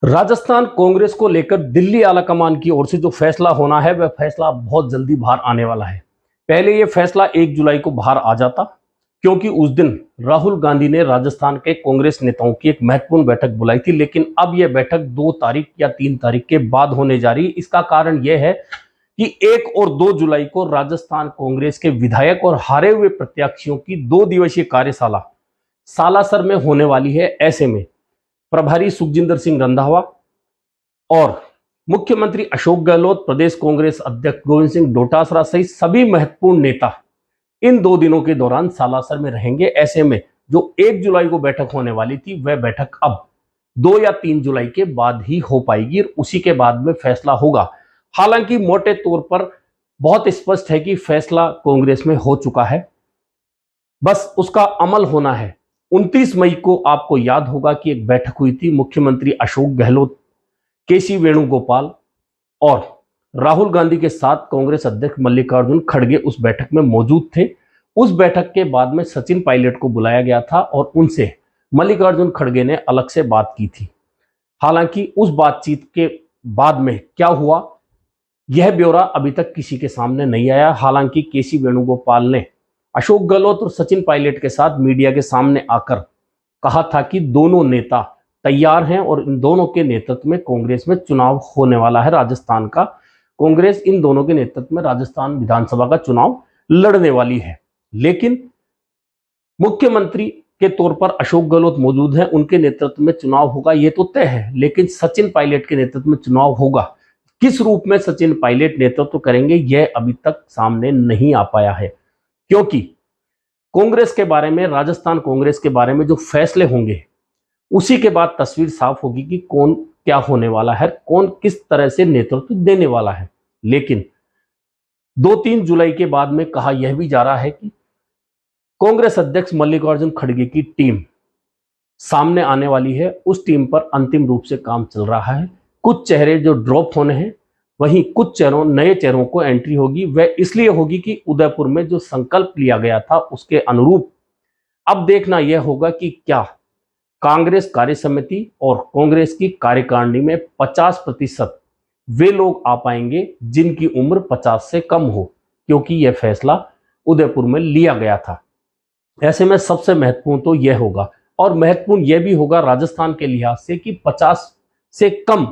राजस्थान कांग्रेस को लेकर दिल्ली आलाकमान की ओर से जो फैसला होना है वह फैसला बहुत जल्दी बाहर आने वाला है। पहले यह फैसला 1 जुलाई को बाहर आ जाता, क्योंकि उस दिन राहुल गांधी ने राजस्थान के कांग्रेस नेताओं की एक महत्वपूर्ण बैठक बुलाई थी। लेकिन अब यह बैठक 2 तारीख या 3 तारीख के बाद होने जा रही। इसका कारण यह है कि 1 और 2 जुलाई को राजस्थान कांग्रेस के विधायक और हारे हुए प्रत्याशियों की 2 दिवसीय कार्यशाला सालासर में होने वाली है। ऐसे में प्रभारी सुखजिंदर सिंह रंधावा और मुख्यमंत्री अशोक गहलोत, प्रदेश कांग्रेस अध्यक्ष गोविंद सिंह डोटासरा सहित सभी महत्वपूर्ण नेता इन 2 दिनों के दौरान सालासर में रहेंगे। ऐसे में जो 1 जुलाई को बैठक होने वाली थी वह बैठक अब 2 या 3 जुलाई के बाद ही हो पाएगी और उसी के बाद में फैसला होगा। हालांकि मोटे तौर पर बहुत स्पष्ट है कि फैसला कांग्रेस में हो चुका है, बस उसका अमल होना है। 29 मई को आपको याद होगा कि एक बैठक हुई थी। मुख्यमंत्री अशोक गहलोत, केसी वेणुगोपाल और राहुल गांधी के साथ कांग्रेस अध्यक्ष मल्लिकार्जुन खड़गे उस बैठक में मौजूद थे। उस बैठक के बाद में सचिन पायलट को बुलाया गया था और उनसे मल्लिकार्जुन खड़गे ने अलग से बात की थी। हालांकि उस बातचीत के बाद में क्या हुआ यह ब्यौरा अभी तक किसी के सामने नहीं आया। हालांकि केसी वेणुगोपाल ने अशोक गहलोत और सचिन पायलट के साथ मीडिया के सामने आकर कहा था कि दोनों नेता तैयार हैं और इन दोनों के नेतृत्व में कांग्रेस में चुनाव होने वाला है। राजस्थान का कांग्रेस इन दोनों के नेतृत्व में राजस्थान विधानसभा का चुनाव लड़ने वाली है। लेकिन मुख्यमंत्री के तौर पर अशोक गहलोत मौजूद हैं, उनके नेतृत्व में चुनाव होगा ये तो तय है। लेकिन सचिन पायलट के नेतृत्व में चुनाव होगा, किस रूप में सचिन पायलट नेतृत्व करेंगे यह अभी तक सामने नहीं आ पाया है, क्योंकि कांग्रेस के बारे में, राजस्थान कांग्रेस के बारे में जो फैसले होंगे उसी के बाद तस्वीर साफ होगी कि कौन क्या होने वाला है, कौन किस तरह से नेतृत्व देने वाला है। लेकिन 2-3 जुलाई के बाद में कहा यह भी जा रहा है कि कांग्रेस अध्यक्ष मल्लिकार्जुन खड़गे की टीम सामने आने वाली है। उस टीम पर अंतिम रूप से काम चल रहा है। कुछ चेहरे जो ड्रॉप होने हैं, वहीं कुछ नए चेहरों को एंट्री होगी। वह इसलिए होगी कि उदयपुर में जो संकल्प लिया गया था उसके अनुरूप अब देखना यह होगा कि क्या कांग्रेस कार्य समिति और कांग्रेस की कार्यकारिणी में 50% वे लोग आ पाएंगे जिनकी उम्र 50 से कम हो, क्योंकि यह फैसला उदयपुर में लिया गया था। ऐसे में सबसे महत्वपूर्ण तो यह होगा, और महत्वपूर्ण यह भी होगा राजस्थान के लिहाज से कि 50 से कम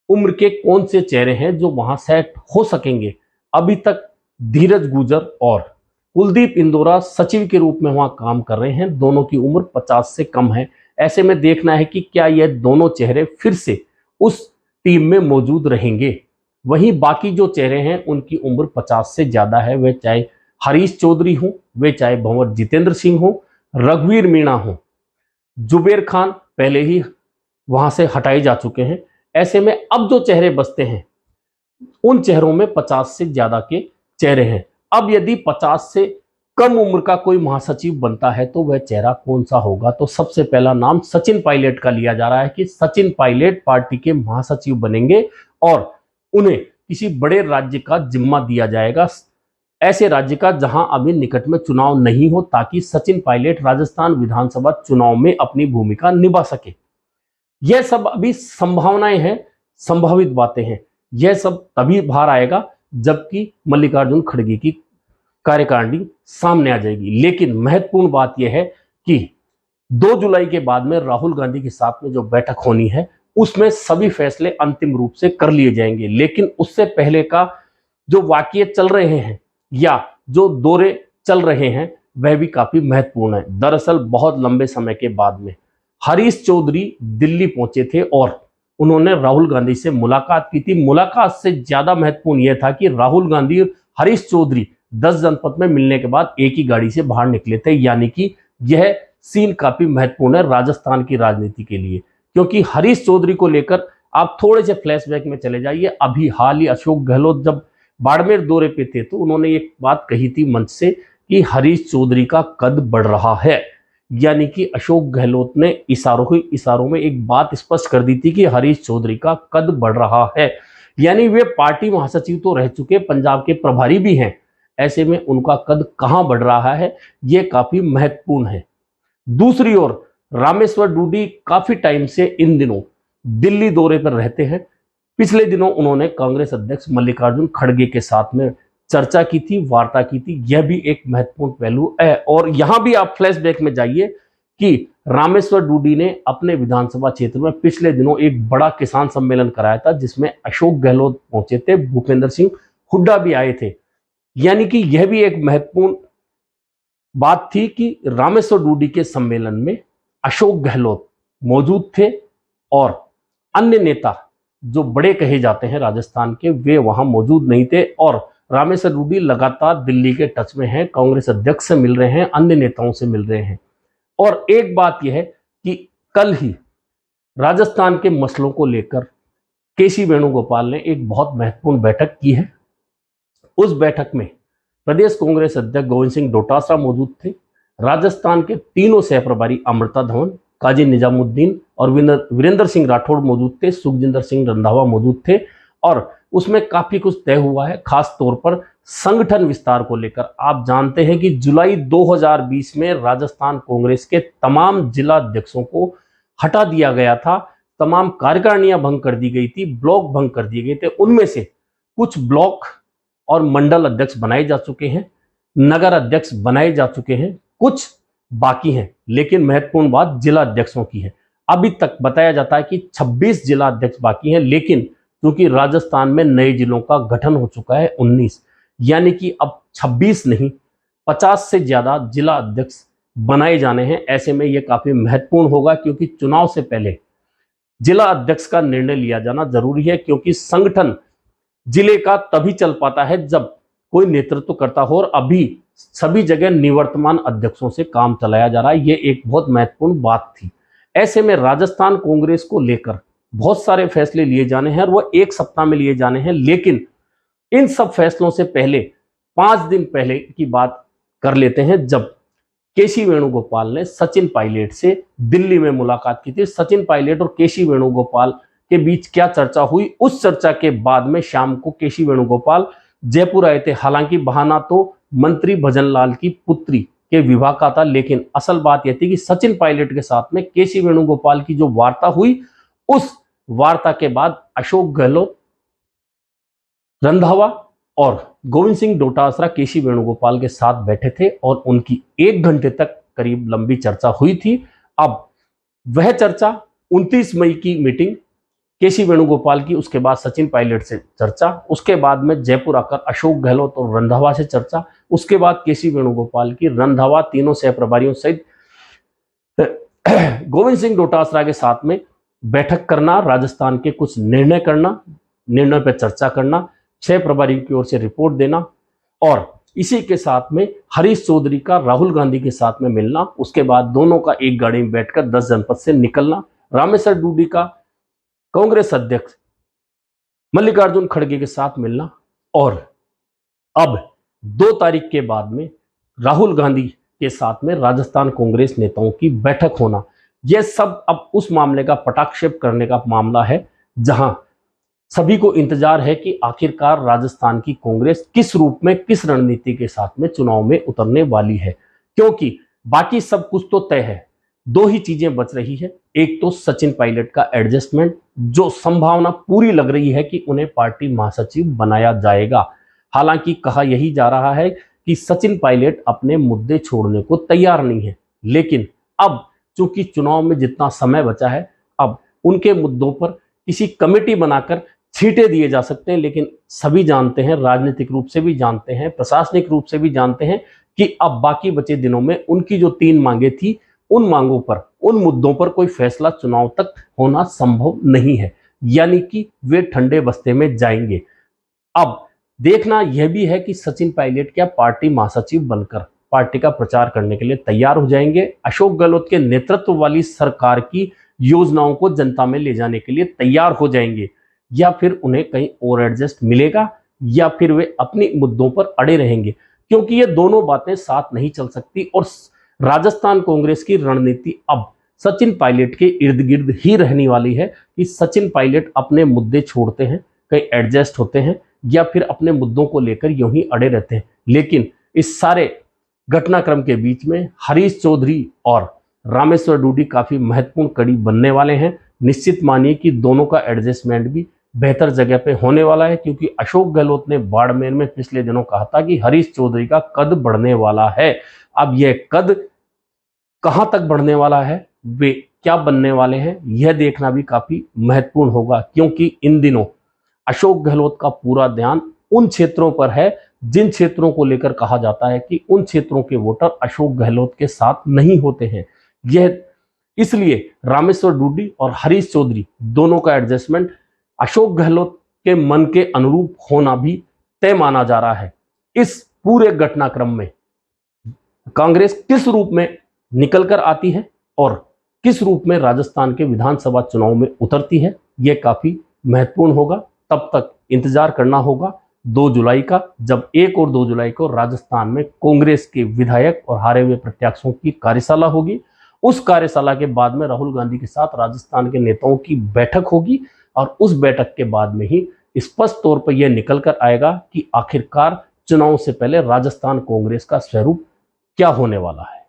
उम्र के कौन से चेहरे हैं जो वहां सेट हो सकेंगे। अभी तक धीरज गुजर और कुलदीप इंदौरा सचिव के रूप में वहां काम कर रहे हैं। दोनों की उम्र 50 से कम है। ऐसे में देखना है कि क्या यह दोनों चेहरे फिर से उस टीम में मौजूद रहेंगे। वहीं बाकी जो चेहरे हैं उनकी उम्र 50 से ज्यादा है। वे चाहे हरीश चौधरी हो, वे चाहे भंवर जितेंद्र सिंह हो, रघुवीर मीणा हो, जुबेर खान पहले ही वहां से हटाए जा चुके हैं। ऐसे में अब जो चेहरे बचते हैं उन चेहरों में 50 से ज्यादा के चेहरे हैं। अब यदि 50 से कम उम्र का कोई महासचिव बनता है तो वह चेहरा कौन सा होगा, तो सबसे पहला नाम सचिन पायलट का लिया जा रहा है कि सचिन पायलट पार्टी के महासचिव बनेंगे और उन्हें किसी बड़े राज्य का जिम्मा दिया जाएगा, ऐसे राज्य का जहां अभी निकट में चुनाव नहीं हो, ताकि सचिन पायलट राजस्थान विधानसभा चुनाव में अपनी भूमिका निभा सके। यह सब अभी संभावनाएं हैं, संभावित बातें हैं। यह सब तभी बाहर आएगा जबकि मल्लिकार्जुन खड़गे की कार्यकारिणी सामने आ जाएगी। लेकिन महत्वपूर्ण बात यह है कि 2 जुलाई के बाद में राहुल गांधी के साथ में जो बैठक होनी है उसमें सभी फैसले अंतिम रूप से कर लिए जाएंगे। लेकिन उससे पहले का जो वाकये चल रहे हैं या जो दौरे चल रहे हैं वह भी काफी महत्वपूर्ण है। दरअसल बहुत लंबे समय के बाद में हरीश चौधरी दिल्ली पहुंचे थे और उन्होंने राहुल गांधी से मुलाकात की थी। मुलाकात से ज्यादा महत्वपूर्ण यह था कि राहुल गांधी और हरीश चौधरी 10 जनपद में मिलने के बाद एक ही गाड़ी से बाहर निकले थे। यानी कि यह सीन काफी महत्वपूर्ण है राजस्थान की राजनीति के लिए, क्योंकि हरीश चौधरी को लेकर आप थोड़े से फ्लैशबैक में चले जाइए। अभी हाल ही अशोक गहलोत जब बाड़मेर दौरे पे थे तो उन्होंने एक बात कही थी मंच से कि हरीश चौधरी का कद बढ़ रहा है। यानी कि अशोक गहलोत ने इशारों में एक बात स्पष्ट कर दी थी कि हरीश चौधरी का कद बढ़ रहा है। यानी वे पार्टी महासचिव तो रह चुके, पंजाब के प्रभारी भी हैं। ऐसे में उनका कद कहां बढ़ रहा है यह काफी महत्वपूर्ण है। दूसरी ओर रामेश्वर डूडी काफी टाइम से इन दिनों दिल्ली दौरे पर रहते हैं। पिछले दिनों उन्होंने कांग्रेस अध्यक्ष मल्लिकार्जुन खड़गे के साथ में चर्चा की थी, वार्ता की थी। यह भी एक महत्वपूर्ण पहलू है। और यहां भी आप फ्लैशबैक में जाइए कि रामेश्वर डूडी ने अपने विधानसभा क्षेत्र में पिछले दिनों एक बड़ा किसान सम्मेलन कराया था, जिसमें अशोक गहलोत पहुंचे थे, भूपेंद्र सिंह हुड्डा भी आए थे। यानी कि यह भी एक महत्वपूर्ण बात थी कि रामेश्वर डूडी के सम्मेलन में अशोक गहलोत मौजूद थे और अन्य नेता जो बड़े कहे जाते हैं राजस्थान के, वे वहां मौजूद नहीं थे। और रामेश्वर डूडी लगातार दिल्ली के टच में हैं, कांग्रेस अध्यक्ष से मिल रहे हैं, अन्य नेताओं से मिल रहे हैं। और एक बात यह है कि कल ही राजस्थान के मसलों को लेकर केसी वेणुगोपाल ने एक बहुत महत्वपूर्ण बैठक की है। उस बैठक में प्रदेश कांग्रेस अध्यक्ष गोविंद सिंह डोटासरा मौजूद थे, राजस्थान के तीनों सहप्रभारी अमृता धवन, काजी निजामुद्दीन और वीरेंद्र सिंह राठौड़ मौजूद थे, सुखजिंदर सिंह रंधावा मौजूद थे। और उसमें काफी कुछ तय हुआ है, खास तौर पर संगठन विस्तार को लेकर। आप जानते हैं कि जुलाई 2020 में राजस्थान कांग्रेस के तमाम जिला अध्यक्षों को हटा दिया गया था, तमाम कार्यकारिणियां भंग कर दी गई थी, ब्लॉक भंग कर दिए गए थे। उनमें से कुछ ब्लॉक और मंडल अध्यक्ष बनाए जा चुके हैं, नगर अध्यक्ष बनाए जा चुके हैं, कुछ बाकी हैं। लेकिन महत्वपूर्ण बात जिला अध्यक्षों की है। अभी तक बताया जाता है कि 26 जिला अध्यक्ष बाकी हैं, लेकिन क्योंकि राजस्थान में नए जिलों का गठन हो चुका है 19, यानी कि अब 26 नहीं 50 से ज्यादा जिला अध्यक्ष बनाए जाने हैं। ऐसे में यह काफी महत्वपूर्ण होगा, क्योंकि चुनाव से पहले जिला अध्यक्ष का निर्णय लिया जाना जरूरी है, क्योंकि संगठन जिले का तभी चल पाता है जब कोई नेतृत्व करता हो। और अभी सभी जगह निवर्तमान अध्यक्षों से काम चलाया जा रहा है, ये एक बहुत महत्वपूर्ण बात थी। ऐसे में राजस्थान कांग्रेस को लेकर बहुत सारे फैसले लिए जाने हैं और वो एक सप्ताह में लिए जाने हैं। लेकिन इन सब फैसलों से पहले 5 दिन पहले की बात कर लेते हैं, जब केसी वेणुगोपाल ने सचिन पायलट से दिल्ली में मुलाकात की थी। सचिन पायलट और केसी वेणुगोपाल के बीच क्या चर्चा हुई, उस चर्चा के बाद में शाम को केसी वेणुगोपाल जयपुर आए थे। हालांकि बहाना तो मंत्री भजनलाल की पुत्री के विवाह का था, लेकिन असल बात यह थी कि सचिन पायलट के साथ में केसी वेणुगोपाल की जो वार्ता हुई, उस वार्ता के बाद अशोक गहलोत, रंधावा और गोविंद सिंह डोटासरा केसी वेणुगोपाल के साथ बैठे थे और उनकी 1 घंटे तक करीब लंबी चर्चा हुई थी। अब वह चर्चा 29 मई की मीटिंग केसी वेणुगोपाल की, उसके बाद सचिन पायलट से चर्चा, उसके बाद में जयपुर आकर अशोक गहलोत और रंधावा से चर्चा, उसके बाद केसी वेणुगोपाल की रंधावा तीनों सहप्रभारियों सहित गोविंद सिंह डोटासरा के साथ में बैठक करना, राजस्थान के कुछ निर्णय करना, निर्णय पर चर्चा करना, 6 प्रभारी की ओर से रिपोर्ट देना और इसी के साथ में हरीश चौधरी का राहुल गांधी के साथ में मिलना। उसके बाद दोनों का एक गाड़ी में बैठकर 10 जनपद से निकलना। रामेश्वर डूडी का कांग्रेस अध्यक्ष मल्लिकार्जुन खड़गे के साथ मिलना और अब 2 तारीख के बाद में राहुल गांधी के साथ में राजस्थान कांग्रेस नेताओं की बैठक होना। यह सब अब उस मामले का पटाक्षेप करने का मामला है, जहां सभी को इंतजार है कि आखिरकार राजस्थान की कांग्रेस किस रूप में, किस रणनीति के साथ में चुनाव में उतरने वाली है। क्योंकि बाकी सब कुछ तो तय है, 2 ही चीजें बच रही है। एक तो सचिन पायलट का एडजस्टमेंट, जो संभावना पूरी लग रही है कि उन्हें पार्टी महासचिव बनाया जाएगा। हालांकि कहा यही जा रहा है कि सचिन पायलट अपने मुद्दे छोड़ने को तैयार नहीं है, लेकिन अब चूंकि चुनाव में जितना समय बचा है, अब उनके मुद्दों पर किसी कमेटी बनाकर छींटे दिए जा सकते हैं। लेकिन सभी जानते हैं, राजनीतिक रूप से भी जानते हैं, प्रशासनिक रूप से भी जानते हैं कि अब बाकी बचे दिनों में उनकी जो 3 मांगे थी, उन मांगों पर, उन मुद्दों पर कोई फैसला चुनाव तक होना संभव नहीं है, यानी कि वे ठंडे बस्ते में जाएंगे। अब देखना यह भी है कि सचिन पायलट क्या पार्टी महासचिव बनकर पार्टी का प्रचार करने के लिए तैयार हो जाएंगे, अशोक गहलोत के नेतृत्व वाली सरकार की योजनाओं को जनता में ले जाने के लिए तैयार हो जाएंगे, या फिर उन्हें कहीं और एडजस्ट मिलेगा, या फिर वे अपनी मुद्दों पर अड़े रहेंगे। क्योंकि ये दोनों बातें साथ नहीं चल सकती और राजस्थान कांग्रेस की रणनीति अब सचिन पायलट के इर्द गिर्द ही रहने वाली है कि सचिन पायलट अपने मुद्दे छोड़ते हैं, कहीं एडजस्ट होते हैं, या फिर अपने मुद्दों को लेकर यूं ही अड़े रहते हैं। लेकिन इस सारे घटनाक्रम के बीच में हरीश चौधरी और रामेश्वर डूडी काफी महत्वपूर्ण कड़ी बनने वाले हैं, निश्चित मानिए कि दोनों का एडजस्टमेंट भी बेहतर जगह पे होने वाला है, क्योंकि अशोक गहलोत ने बाड़मेर में पिछले दिनों कहा था कि हरीश चौधरी का कद बढ़ने वाला है। अब यह कद कहां तक बढ़ने वाला है, वे क्या बनने वाले हैं, यह देखना भी काफी महत्वपूर्ण होगा, क्योंकि इन दिनों अशोक गहलोत का पूरा ध्यान उन क्षेत्रों पर है जिन क्षेत्रों को लेकर कहा जाता है कि उन क्षेत्रों के वोटर अशोक गहलोत के साथ नहीं होते हैं। यह इसलिए रामेश्वर डूडी और हरीश चौधरी दोनों का एडजस्टमेंट अशोक गहलोत के मन के अनुरूप होना भी तय माना जा रहा है। इस पूरे घटनाक्रम में कांग्रेस किस रूप में निकल कर आती है और किस रूप में राजस्थान के विधानसभा चुनाव में उतरती है, यह काफी महत्वपूर्ण होगा। तब तक इंतजार करना होगा 2 जुलाई का, जब 1 और 2 जुलाई को राजस्थान में कांग्रेस के विधायक और हारे हुए प्रत्याशियों की कार्यशाला होगी। उस कार्यशाला के बाद में राहुल गांधी के साथ राजस्थान के नेताओं की बैठक होगी और उस बैठक के बाद में ही स्पष्ट तौर पर यह निकल कर आएगा कि आखिरकार चुनाव से पहले राजस्थान कांग्रेस का स्वरूप क्या होने वाला है।